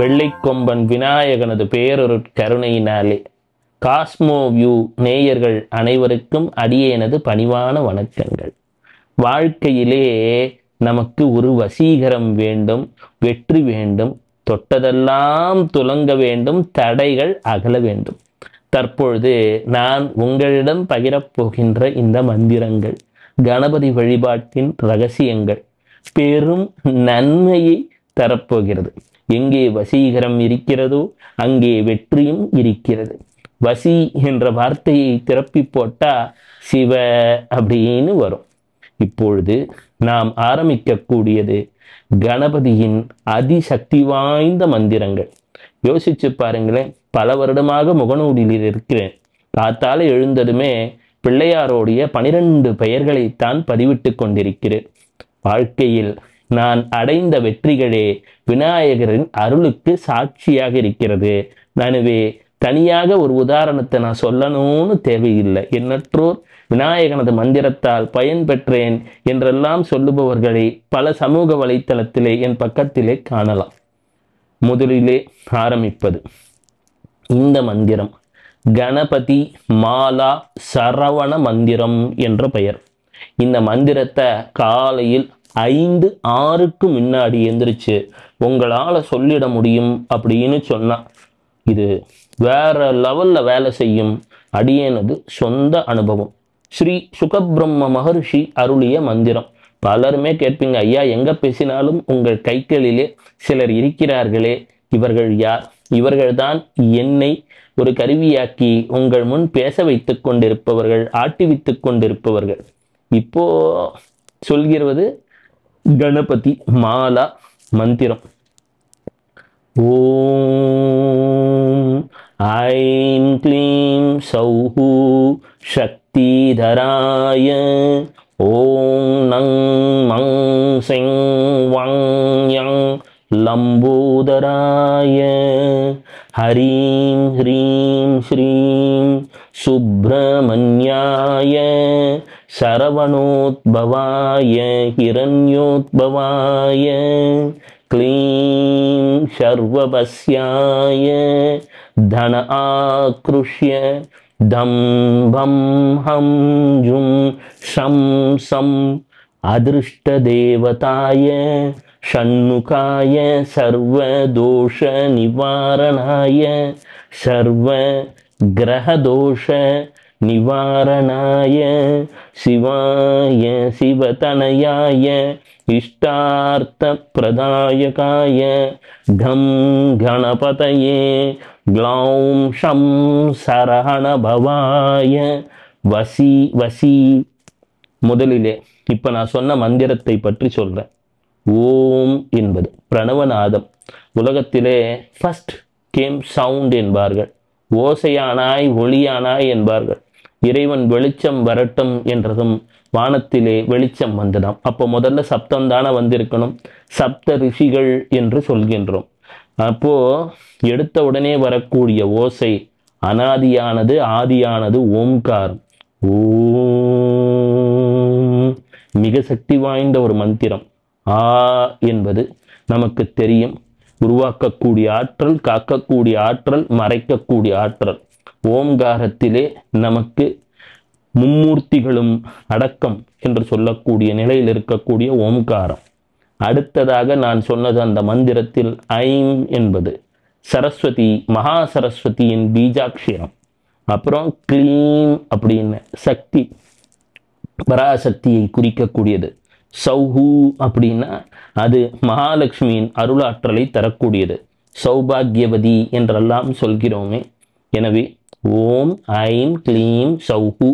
வெள்ளைக்கொம்பன் விநாயகனது பேரொரு கருணையினாலே Cosmo view நேயர்கள் அனைவருக்கும் அடியேனது பணிவான வணக்கங்கள். வாழ்க்கையிலே நமக்கு ஒரு வசீகரம் வேண்டும், வெற்றி வேண்டும், தொட்டதெல்லாம் துலங்க வேண்டும், தடைகள் அகல வேண்டும். தற்பொழுது நான் உங்களிடம் பகிரப்போகின்ற இந்த மந்திரங்கள் கணபதி வழிபாட்டின் ரகசியங்கள் பெரும் நன்மையை தரப்போகிறது. எங்கே வசீகரம் இருக்கிறதோ அங்கே வெற்றியும் இருக்கிறது. வசி என்ற வார்த்தையை திரப்பி போட்டா சிவ அப்படின்னு வரும். இப்பொழுது நாம் ஆரம்பிக்கக்கூடியது கணபதியின் அதிசக்தி வாய்ந்த மந்திரங்கள். யோசிச்சு பாருங்களேன். பல வருடமாக முகநூலில் இருக்கிறேன். காத்தால எழுந்ததுமே பிள்ளையாரோடைய 12 பெயர்களைத்தான் பதிவிட்டு கொண்டிருக்கிறேன். வாழ்க்கையில் நான் அடைந்த வெற்றிகளே விநாயகரின் அருளுக்கு சாட்சியாக இருக்கிறது. எனவே தனியாக ஒரு உதாரணத்தை நான் சொல்லணும்னு தேவையில்லை. எண்ணற்றோர் விநாயகனது மந்திரத்தால் பயன் பெற்றேன் என்றெல்லாம் சொல்லுபவர்களை பல சமூக வலைத்தளத்திலே என் பக்கத்திலே காணலாம். முதலிலே ஆரம்பிப்பது இந்த மந்திரம் கணபதி மாலா சரவண மந்திரம் என்ற பெயர். இந்த மந்திரத்தை காலையில் 5-6க்கு முன்னாடி எந்திரிச்சு உங்களால் சொல்லிட முடியும் அப்படின்னு சொன்னா இது வேற லெவல்ல வேலை செய்யும். அடியேனது சொந்த அனுபவம். ஸ்ரீ சுகபிரம்ம மகர்ஷி அருளிய மந்திரம். பலருமே கேட்பீங்க, ஐயா எங்க பேசினாலும் உங்கள் கைகளிலே சிலர் இருக்கிறார்களே, இவர்கள் யார்? இவர்கள்தான் என்னை ஒரு கருவியாக்கி உங்கள் முன் பேச வைத்துக் கொண்டிருப்பவர்கள், ஆட்டிவித்துக் கொண்டிருப்பவர்கள். இப்போ சொல்கிறது கணபதி மாலா மந்திரம். ஓம் ஐம் க்ளீம் சௌஹு சக்திதராய ஓம் நங் மங் சிங் வங் யங் லம்போதராய ஹரீம் ஹ்ரீம் ஸ்ரீம் சுப்ரமண்யாய சரவணோத்பவாய ஹிரண்யோத்பவாய க்ளீம் சர்வபஸ்யாய தன ஆக்ருஷ்ய தம் பம் ஹம் ஜும் ஷம் சம் அதிருஷ்ட தேவதாய ஷண்முகாய சர்வதோஷ நிவாரணாய சர்வ கிரகதோஷ நிவாரணாய சிவாய சிவதனயாய இஷ்டார்த்த பிரதாயகாய கம் கணபதயே க்ளௌம் ஷம் சரஹண பவாய வசி வசி. முதலிலே இப்ப நான் சொன்ன மந்திரத்தை பற்றி சொல்றேன். ஓம் என்பது பிரணவநாதம். உலகத்திலே ஃபர்ஸ்ட் கேம் சவுண்ட் என்பார்கள். ஓசையானாய் ஒளியானாய் என்பார்கள். இறைவன் வெளிச்சம் வரட்டும் என்றதும் வானத்திலே வெளிச்சம் வந்ததாம். அப்போ முதல்ல சப்தம் தானே வந்திருக்கணும். சப்த ரிஷிகள் என்று சொல்கின்றோம். அப்போ எடுத்த உடனே வரக்கூடிய ஓசை அனாதியானது, ஆதியானது ஓம்காரம். ஓம் மிக சக்தி வாய்ந்த ஒரு மந்திரம். ஆ என்பது நமக்கு தெரியும். உருவாக்கக்கூடிய ஆற்றல், காக்கக்கூடிய ஆற்றல், மறைக்கக்கூடிய ஆற்றல். ஓம்காரத்திலே நமக்கு மும்மூர்த்திகளும் அடக்கம் என்று சொல்லக்கூடிய நிலையில் இருக்கக்கூடிய ஓம்காரம். அடுத்ததாக நான் சொன்னது அந்த மந்திரத்தில் ஐம் என்பது சரஸ்வதி, மகா சரஸ்வதியின் பீஜாட்சரம். அப்புறம் க்ளீம் அப்படின்னு சக்தி, பராசக்தியை குறிக்கக்கூடியது. சௌஹு அப்படின்னா அது மகாலட்சுமியின் அருளாற்றலை தரக்கூடியது. சௌபாகியவதி என்றெல்லாம் சொல்கிறோமே. எனவே ஓம் ஐம் க்ளீம் சௌஹு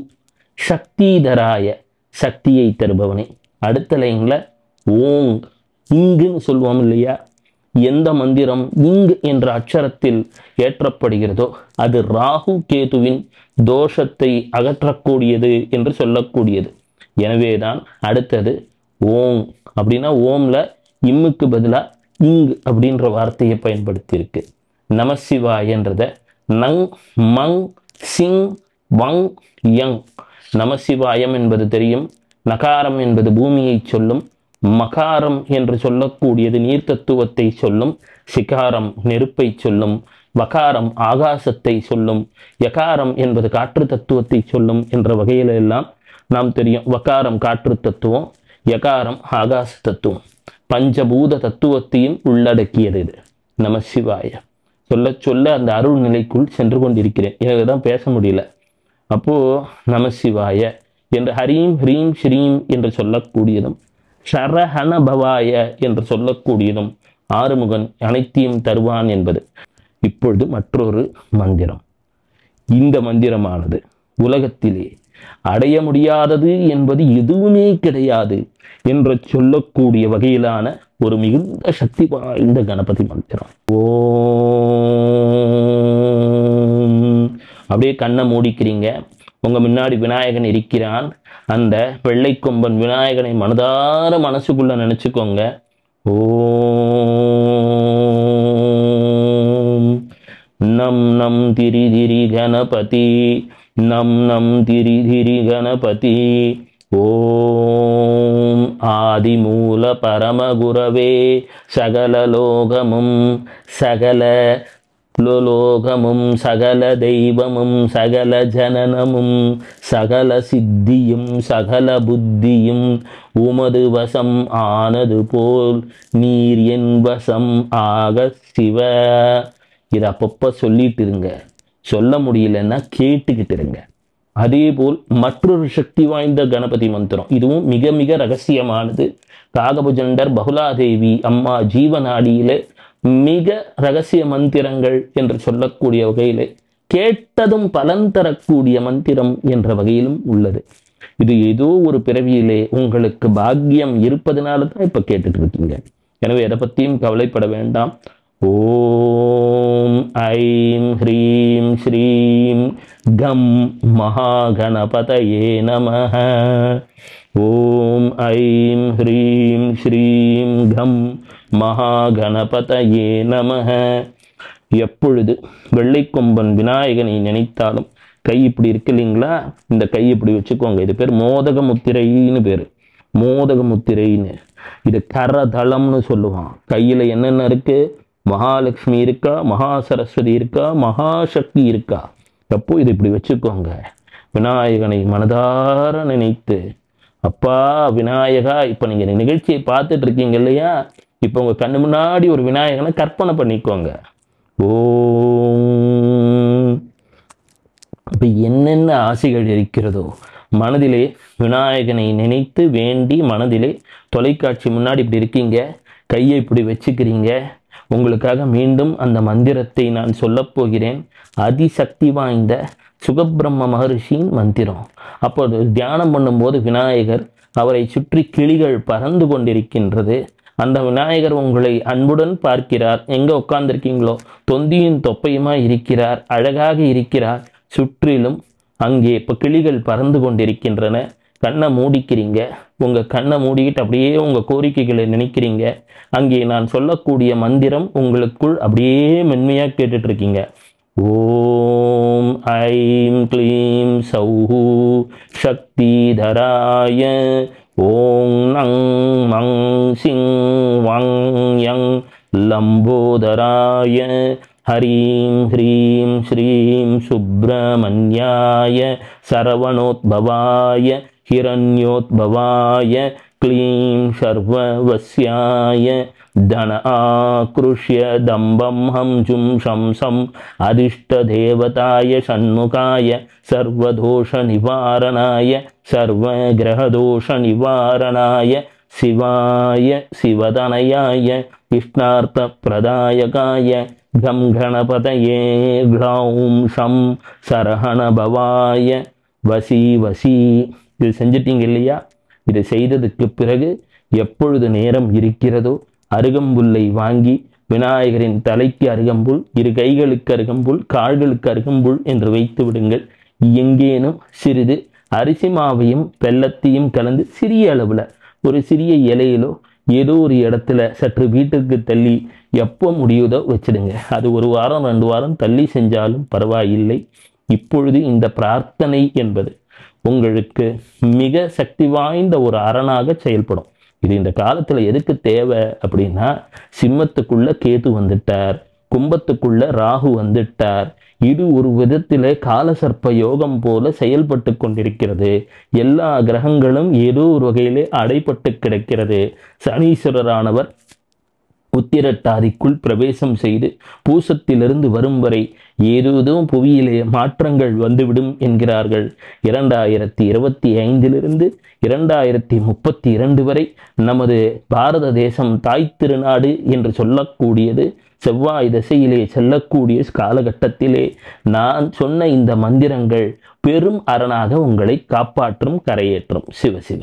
சக்திதராய சக்தியை தருபவனே. அடுத்த லைன்ல ஓங் இங்குன்னு சொல்லுவோம் இல்லையா? எந்த மந்திரம் இங்கு என்ற அட்சரத்தில் ஏற்றப்படுகிறதோ அது ராகு கேதுவின் தோஷத்தை அகற்றக்கூடியது என்று சொல்லக்கூடியது. எனவேதான் அடுத்தது ஓம் அப்படின்னா ஓம்ல இம்முக்கு பதிலா இங்கு அப்படின்ற வார்த்தையை பயன்படுத்தி இருக்கு. நமசிவாயன்றத நங் மங் சிங் வங் யங். நமசிவாயம் என்பது தெரியும். நகாரம் என்பது பூமியை சொல்லும். மகாரம் என்று சொல்லக்கூடியது நீர் தத்துவத்தை சொல்லும், சிகாரம் நெருப்பை சொல்லும், வகாரம் ஆகாசத்தை சொல்லும், யகாரம் என்பது காற்று தத்துவத்தை சொல்லும் என்ற வகையில எல்லாம் நாம் தெரியும். வகாரம் காற்று தத்துவம், யகாரம் ஆகாச தத்துவம், பஞ்சபூத தத்துவத்தையும் உள்ளடக்கியது இது. நம சிவாய. சொல்ல சொல்ல அந்த அருள் நிலைக்குள் சென்று கொண்டிருக்கிறேன். எனக்கு தான் பேச முடியல. அப்போ நம சிவாய என்று ஹரீம் ஹ்ரீம் ஸ்ரீம் என்று சொல்லக்கூடியதும், ஷரஹண பவாய என்று சொல்லக்கூடியதும், ஆறுமுகன் அனைத்தையும் தருவான் என்பது. இப்பொழுது மற்றொரு மந்திரம். இந்த மந்திரமானது உலகத்திலே அடைய முடியாதது என்பது எதுவுமே கிடையாது என்று சொல்லக்கூடிய வகையிலான ஒரு மிகுந்த சக்தி வாய்ந்த கணபதி மந்திரம். ஓம். அப்படியே கண்ணை மூடிக்கிறீங்க. உங்க முன்னாடி விநாயகன் இருக்கிறான். அந்த வெள்ளை கொம்பன் விநாயகனை மனதார மனசுக்குள்ள நினைச்சுக்கோங்க. ஓம் நம் நம் திரி திரி கணபதி, நம் நம் திரி திரி கணபதி. ஓம் ஆதிமூல பரமகுரவே சகலலோகமும் சகல லோகமும் சகல தெய்வமும் சகல ஜனனமும் சகல சித்தியும் சகல புத்தியும் உமது வசம் ஆனது போல் நீர் என் வசம் ஆக சிவ. இதை அப்பப்போ சொல்லிட்டு இருங்க. சொல்ல முடியலன்னா கேட்டுக்கிட்டு இருங்க. அதே போல் மற்றொரு சக்தி வாய்ந்த கணபதி மந்திரம், இதுவும் மிக மிக ரகசியமானது. காகபுஜண்டர் பகுலாதேவி அம்மா ஜீவநாடியிலே மிக ரகசிய மந்திரங்கள் என்று சொல்லக்கூடிய வகையிலே கேட்டதும் பலன் தரக்கூடிய மந்திரம் என்ற வகையிலும் உள்ளது. இது ஏதோ ஒரு பிறவியிலே உங்களுக்கு பாக்கியம் இருப்பதனால தான் இப்ப கேட்டுட்டு இருக்கீங்க. எனவே எதை பத்தியும் கவலைப்பட வேண்டாம். ஓம் ஐம் ஹ்ரீம் ஸ்ரீம் கம் மகாகணபதயே நமஹ. ஓம் ஐம் ஹ்ரீம் ஸ்ரீம் கம் மகாகணபதயே நமஹ. எப்பொழுது வெள்ளை கொம்பன் விநாயகனை நினைத்தாலும் கை இப்படி இருக்கு இல்லைங்களா, இந்த கை இப்படி வச்சுக்கோங்க. இது பேர் மோதக முத்திரைன்னு பேரு. மோதக முத்திரைன்னு, இது கரதளம்னு சொல்லுவான். கையில என்னென்ன இருக்கு? மகாலட்சுமி இருக்கா, மகா சரஸ்வதி இருக்கா, மகாசக்தி இருக்கா. அப்போ இது இப்படி வச்சுக்கோங்க. விநாயகனை மனதார நினைத்து, அப்பா விநாயகா, இப்ப நீங்க நிகழ்ச்சியை பார்த்துட்டு இருக்கீங்க இல்லையா, இப்ப உங்க கண்ணு முன்னாடி ஒரு விநாயகனை கற்பனை பண்ணிக்கோங்க. ஓம். இப்ப என்னென்ன ஆசைகள் இருக்கிறதோ மனதிலே விநாயகனை நினைத்து வேண்டி மனதிலே தொலைக்காட்சி முன்னாடி இப்படி இருக்கீங்க, கையை இப்படி வச்சுக்கிறீங்க. உங்களுக்காக மீண்டும் அந்த மந்திரத்தை நான் சொல்லப் போகிறேன். அதிசக்தி வாய்ந்த சுகபிரம்ம மகரிஷியின் மந்திரம். அப்போது தியானம் பண்ணும்போது விநாயகர், அவரை சுற்றி கிளிகள் பறந்து கொண்டிருக்கின்றது. அந்த விநாயகர் உங்களை அன்புடன் பார்க்கிறார். எங்க உட்கார்ந்துருக்கீங்களோ தொந்தியும் தொப்பையுமா இருக்கிறார், அழகாக இருக்கிறார். சுற்றிலும் அங்கே இப்போ கிளிகள் பறந்து கொண்டிருக்கின்றன. கண்ணை மூடிக்கிறீங்க. உங்க கண்ணை மூடிக்கிட்டு அப்படியே உங்க கோரிக்கைகளை நினைக்கிறீங்க. அங்கே நான் சொல்லக்கூடிய மந்திரம் உங்களுக்குள் அப்படியே மென்மையா கேட்டுட்டு இருக்கீங்க. ஓம் ஐம் க்ளீம் சௌஹு சக்திதராய ஓம் நங் மங் சிங் வங் யங் லம்போதராய ஹரீம் ஹ்ரீம் ஸ்ரீம் சுப்பிரமணியாய சரவணோத்பவாய ஹிரண்யோத்பவாய க்ளீம் சர்வவஸ்யாய தன ஆக்ருஷ்ய தம்பம் ஹம்ஜும் ஷம்சம் அதிஷ்டதேவதாய ஷண்முகாய சர்வதோஷ நிவாரணாய சர்வகிரகதோஷ நிவாரணாய சிவாய சிவதனயாய கிருஷ்ணார்த்த பிரதாயகாய கம் கணபதயே க்ளௌம் ஷம் சரஹண பவாய வசி வசி. இது செஞ்சிட்டீங்க இல்லையா? இது செய்ததுக்கு பிறகு எப்பொழுது நேரம் இருக்கிறதோ அருகம்புல்லை வாங்கி விநாயகரின் தலைக்கு அருகம்புல், இரு கைகளுக்கு அருகம்புல், கால்களுக்கு அருகம்புல் என்று வைத்து விடுங்கள். எங்கேனும் சிறிது அரிசி மாவையும் வெல்லத்தையும் கலந்து சிறிய அளவுல ஒரு சிறிய இலையிலோ ஏதோ ஒரு இடத்துல சற்று வீட்டுக்கு தள்ளி எப்போ முடியுதோ வச்சிடுங்க. அது ஒரு வாரம் 2 வாரம் தள்ளி செஞ்சாலும் பரவாயில்லை. இப்பொழுது இந்த பிரார்த்தனை என்பது உங்களுக்கு மிக சக்தி வாய்ந்த ஒரு அரணாக செயல்படும். இது இந்த காலத்துல எதுக்கு தேவை அப்படின்னா, சிம்மத்துக்குள்ள கேது வந்துட்டார், கும்பத்துக்குள்ள ராகு வந்துட்டார். இது ஒரு விதத்திலே காலசர்ப்ப யோகம் போல செயல்பட்டு கொண்டிருக்கிறது. எல்லா கிரகங்களும் ஏதோ ஒரு வகையிலே அடைபட்டு கிடக்கிறது. சனீஸ்வரரானவர் உத்திரட்டாதிக்குள் பிரவேசம் செய்து பூசத்திலிருந்து வரும் வரை ஏதேதோ புவியிலே மாற்றங்கள் வந்துவிடும் என்கிறார்கள். 2025 2032 வரை நமது பாரத தேசம் தாய் திருநாடு என்று சொல்லக்கூடியது செவ்வாய் திசையிலே செல்லக்கூடிய காலகட்டத்திலே நான் சொன்ன இந்த மந்திரங்கள் பெரும் அரணாக உங்களை காப்பாற்றும், கரையேற்றும். சிவசிவ.